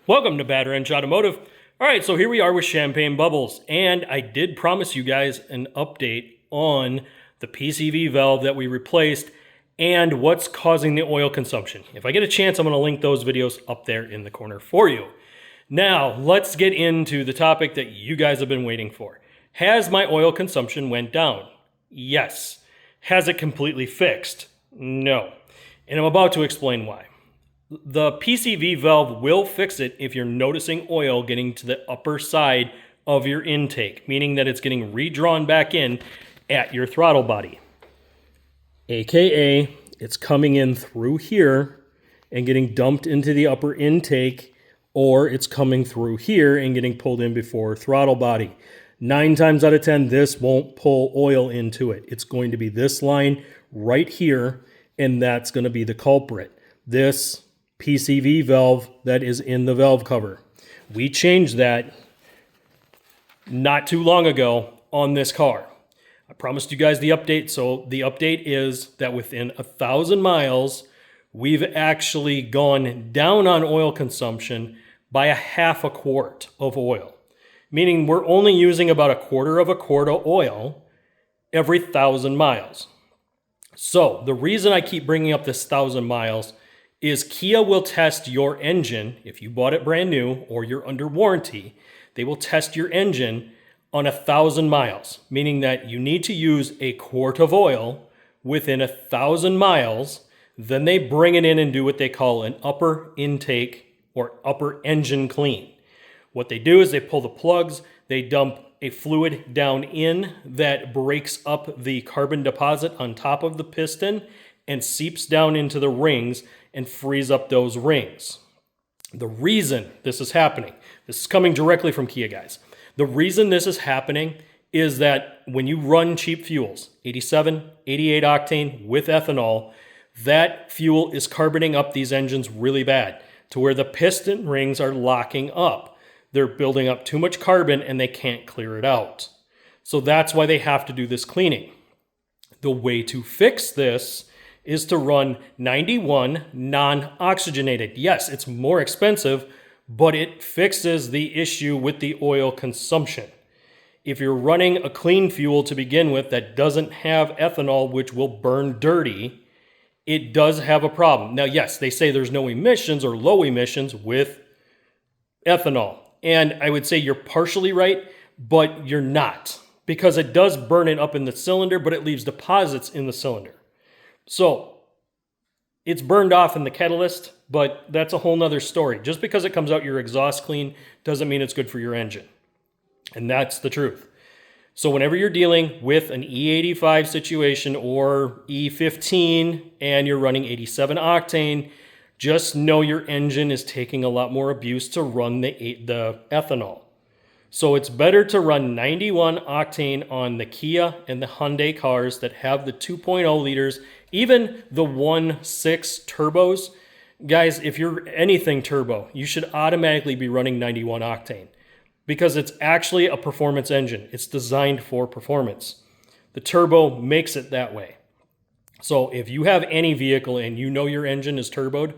Welcome to Bad Wrench Automotive. All right, so here we are with champagne bubbles, and I did promise you guys an update on the PCV valve that we replaced and what's causing the oil consumption. If I get a chance, I'm going to link those videos up there in the corner for you. Now, let's get into the topic that you guys have been waiting for. Has my oil consumption went down? Yes. Has it completely fixed? No. And I'm about to explain why. The PCV valve will fix it if you're noticing oil getting to the upper side of your intake, meaning that it's getting redrawn back in at your throttle body. AKA, it's coming in through here and getting dumped into the upper intake, or it's coming through here and getting pulled in before throttle body. 9 times out of 10, this won't pull oil into it. It's going to be this line right here, and that's going to be the culprit. This PCV valve that is in the valve cover. We changed that not too long ago on this car. I promised you guys the update, so the update is that within 1,000 miles, we've actually gone down on oil consumption by a half a quart of oil, meaning we're only using about a quarter of a quart of oil every 1,000 miles. So the reason I keep bringing up this 1,000 miles is Kia will test your engine, if you bought it brand new or you're under warranty, they will test your engine on 1,000 miles, meaning that you need to use a quart of oil within 1,000 miles. Then they bring it in and do what they call an upper intake or upper engine clean. What they do is they pull the plugs, they dump a fluid down in that breaks up the carbon deposit on top of the piston and seeps down into the rings and frees up those rings. The reason this is happening, this is coming directly from Kia, guys. The reason this is happening is that when you run cheap fuels, 87, 88 octane with ethanol, that fuel is carboning up these engines really bad to where the piston rings are locking up. They're building up too much carbon and they can't clear it out. So that's why they have to do this cleaning. The way to fix this is to run 91 non-oxygenated. Yes, it's more expensive, but it fixes the issue with the oil consumption. If you're running a clean fuel to begin with that doesn't have ethanol, which will burn dirty, it does have a problem. Now, yes, they say there's no emissions or low emissions with ethanol. And I would say you're partially right, but you're not, because it does burn it up in the cylinder, but it leaves deposits in the cylinder. So it's burned off in the catalyst, but that's a whole nother story. Just because it comes out your exhaust clean doesn't mean it's good for your engine. And that's the truth. So whenever you're dealing with an E85 situation or E15 and you're running 87 octane, just know your engine is taking a lot more abuse to run the ethanol. So it's better to run 91 octane on the Kia and the Hyundai cars that have the 2.0 liters, even the 1.6 turbos. Guys, if you're anything turbo, you should automatically be running 91 octane because it's actually a performance engine. It's designed for performance. The turbo makes it that way. So if you have any vehicle and you know your engine is turboed,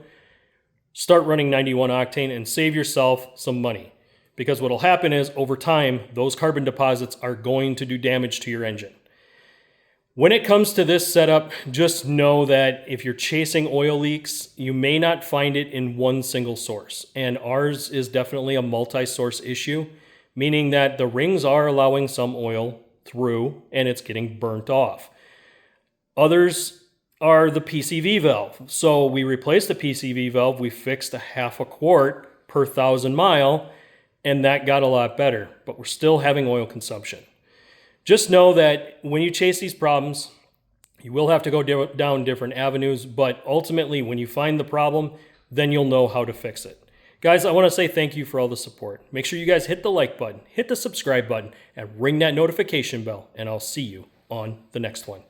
start running 91 octane and save yourself some money. Because what will happen is, over time, those carbon deposits are going to do damage to your engine. When it comes to this setup, just know that if you're chasing oil leaks, you may not find it in one single source. And ours is definitely a multi-source issue, meaning that the rings are allowing some oil through and it's getting burnt off. Others are the PCV valve. So we replaced the PCV valve, we fixed a half a quart per 1,000 mile, and that got a lot better, but we're still having oil consumption. Just know that when you chase these problems, you will have to go down different avenues, but ultimately when you find the problem, then you'll know how to fix it. Guys, I want to say thank you for all the support. Make sure you guys hit the like button, hit the subscribe button, and ring that notification bell, and I'll see you on the next one.